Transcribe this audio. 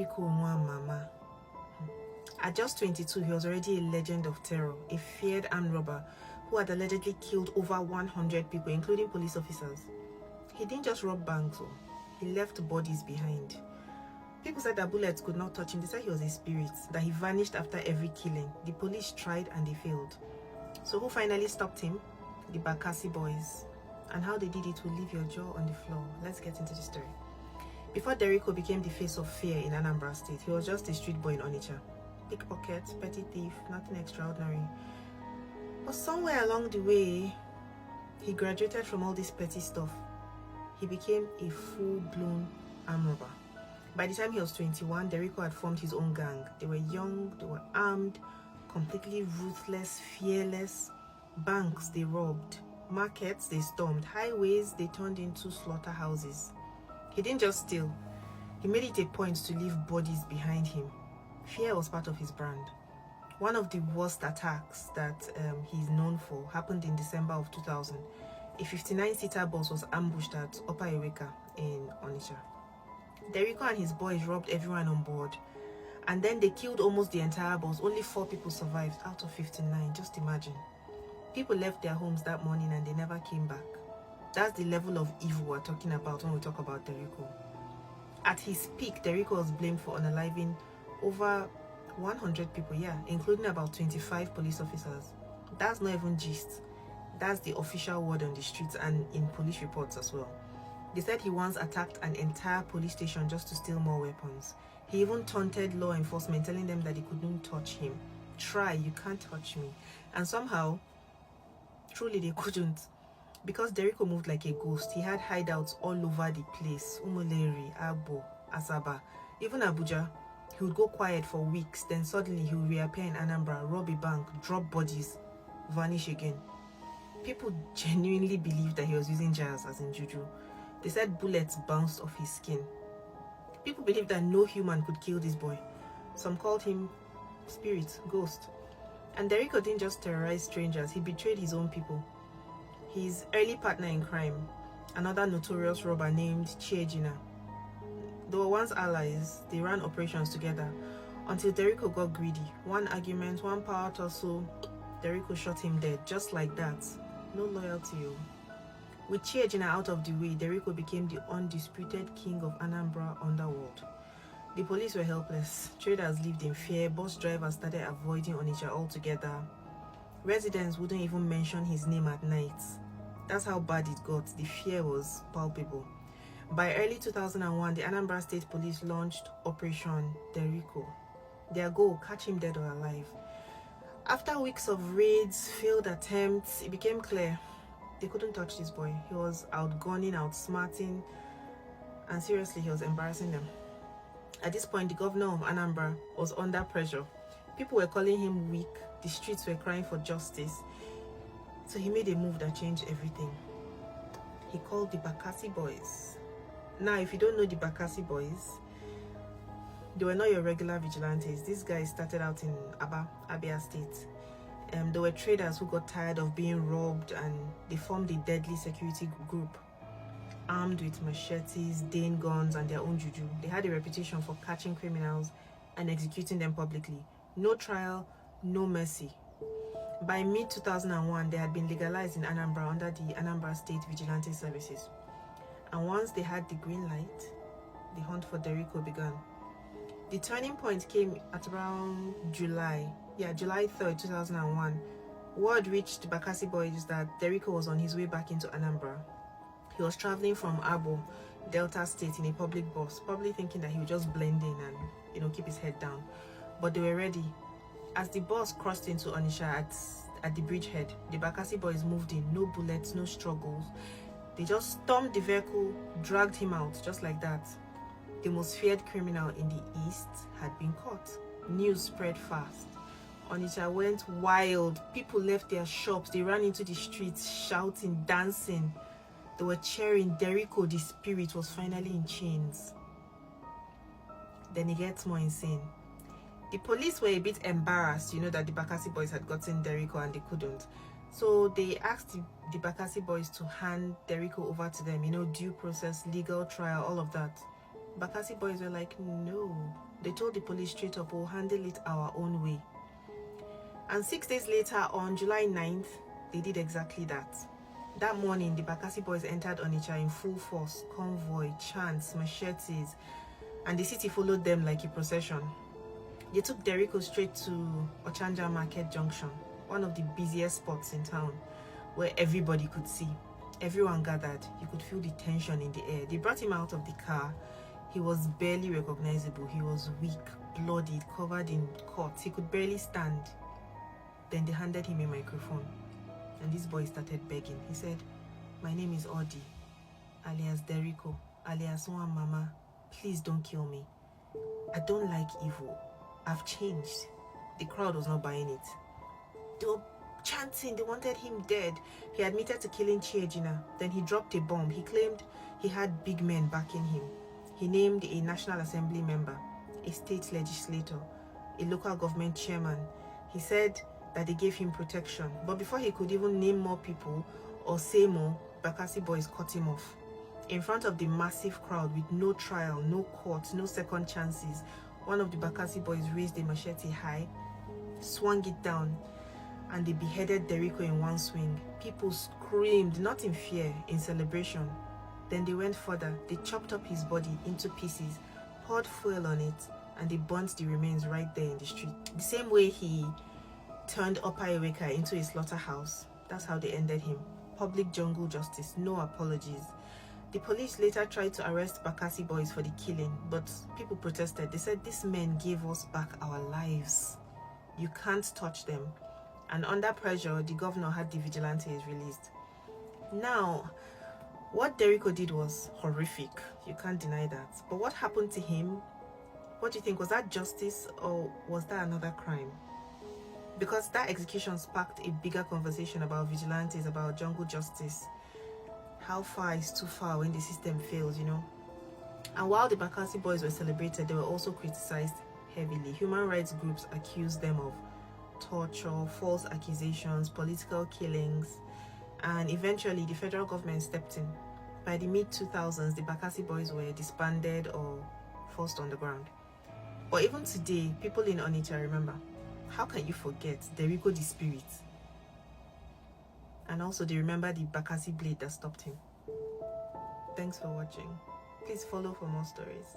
Derico Nwamama. At just 22, he was already a legend of terror, a feared armed robber who had allegedly killed over 100 people, including police officers. He didn't just rob banks, he left bodies behind. People said that bullets could not touch him. They said he was a spirit, that he vanished after every killing. The police tried and they failed. So who finally stopped him? The Bakassi boys. And how they did it will leave your jaw on the floor. Let's get into the story. Before Derico became the face of fear in Anambra State, he was just a street boy in Onitsha. Pickpocket, petty thief, nothing extraordinary. But somewhere along the way, he graduated from all this petty stuff. He became a full-blown armed robber. By the time he was 21, Derico had formed his own gang. They were young, they were armed, completely ruthless, fearless. Banks they robbed, markets they stormed, highways they turned into slaughterhouses. He didn't just steal, he made it a point to leave bodies behind him. Fear was part of his brand. One of the worst attacks that he's known for happened in December of 2000. A 59-seater bus was ambushed at Upper Eweka in Onitsha. Derico and his boys robbed everyone on board, and then they killed almost the entire bus. Only 4 people survived out of 59. Just imagine. People left their homes that morning and they never came back. That's the level of evil we're talking about when we talk about Derico. At his peak, Derico was blamed for unaliving over 100 people, including about 25 police officers. That's not even gist. That's the official word on the streets and in police reports as well. They said he once attacked an entire police station just to steal more weapons. He even taunted law enforcement, telling them that they couldn't touch him. Try, you can't touch me. And somehow, truly they couldn't. Because Derico moved like a ghost, he had hideouts all over the place. Umuleri, Agbo, Asaba, even Abuja. He would go quiet for weeks, then suddenly he would reappear in Anambra, rob a bank, drop bodies, vanish again. People genuinely believed that he was using jazz, as in juju. They said bullets bounced off his skin. People believed that no human could kill this boy. Some called him spirit, ghost. And Derico didn't just terrorize strangers, he betrayed his own people. His early partner in crime, another notorious robber named Chiejina. They were once allies, they ran operations together, until Derico got greedy. One argument, one power tussle, Derico shot him dead, just like that. No loyalty. With Chiejina out of the way, Derico became the undisputed king of Anambra underworld. The police were helpless. Traders lived in fear. Bus drivers started avoiding Onitsha altogether. Residents wouldn't even mention his name at night. That's how bad it got. The fear was palpable. By early 2001, the Anambra State Police launched Operation Derico. Their goal, catch him dead or alive. After weeks of raids, failed attempts, it became clear they couldn't touch this boy. He was outgunning, outsmarting, and seriously, he was embarrassing them. At this point, the governor of Anambra was under pressure. People were calling him weak. The streets were crying for justice. So he made a move that changed everything. He called the Bakassi boys. Now, if you don't know the Bakassi boys, they were not your regular vigilantes. These guys started out in Abia State. They were traders who got tired of being robbed, and they formed a deadly security group, armed with machetes, Dane guns, and their own juju. They had a reputation for catching criminals and executing them publicly. No trial, no mercy. By mid-2001, they had been legalized in Anambra under the Anambra State Vigilante Services. And once they had the green light, the hunt for Derico began. The turning point came at around July 3rd, 2001. Word reached Bakassi boys that Derico was on his way back into Anambra. He was traveling from Abo, Delta State, in a public bus, probably thinking that he would just blend in and keep his head down. But they were ready. As the bus crossed into Onitsha at the bridgehead, the Bakassi boys moved in. No bullets, no struggles. They just stormed the vehicle, dragged him out, just like that. The most feared criminal in the East had been caught. News spread fast. Onitsha went wild. People left their shops. They ran into the streets, shouting, dancing. They were cheering. Derico, the spirit, was finally in chains. Then it gets more insane. The police were a bit embarrassed, that the Bakassi boys had gotten Derico and they couldn't. So they asked the Bakassi boys to hand Derico over to them, due process, legal trial, all of that. Bakassi boys were like, no. They told the police straight up, we'll handle it our own way. And 6 days later, on July 9th, they did exactly that. That morning, the Bakassi boys entered Onitsha in full force, convoy, chants, machetes, and the city followed them like a procession. They took Derico straight to Ochanja Market Junction, one of the busiest spots in town, where everybody could see. Everyone gathered. You could feel the tension in the air. They brought him out of the car. He was barely recognizable. He was weak, bloodied, covered in cuts. He could barely stand. Then they handed him a microphone. And this boy started begging. He said, "My name is Odi, alias Derico, alias Nwamama. Please don't kill me. I don't like evil. I've changed." The crowd was not buying it. They were chanting. They wanted him dead. He admitted to killing Chiejina. Then he dropped a bomb. He claimed he had big men backing him. He named a National Assembly member, a state legislator, a local government chairman. He said that they gave him protection. But before he could even name more people or say more, Bakassi boys cut him off. In front of the massive crowd with no trial, no court, no second chances, one of the Bakassi boys raised a machete high, swung it down, and they beheaded Derico in one swing. People screamed, not in fear, in celebration. Then they went further. They chopped up his body into pieces, poured fuel on it, and they burnt the remains right there in the street. The same way he turned Upper Eweka into a slaughterhouse. That's how they ended him. Public jungle justice, no apologies. The police later tried to arrest Bakassi boys for the killing, but people protested. They said, "These men gave us back our lives. You can't touch them." And under pressure, the governor had the vigilantes released. Now, what Derico did was horrific. You can't deny that. But what happened to him? What do you think? Was that justice or was that another crime? Because that execution sparked a bigger conversation about vigilantes, about jungle justice. How far is too far when the system fails, you know? And while the Bakassi boys were celebrated, they were also criticized heavily. Human rights groups accused them of torture, false accusations, political killings, and eventually the federal government stepped in. By the mid-2000s, the Bakassi boys were disbanded or forced on the ground. But even today, people in Onitsha remember. How can you forget Derico the spirit? And also they remember the Bakassi blade that stopped him. Thanks for watching. Please follow for more stories.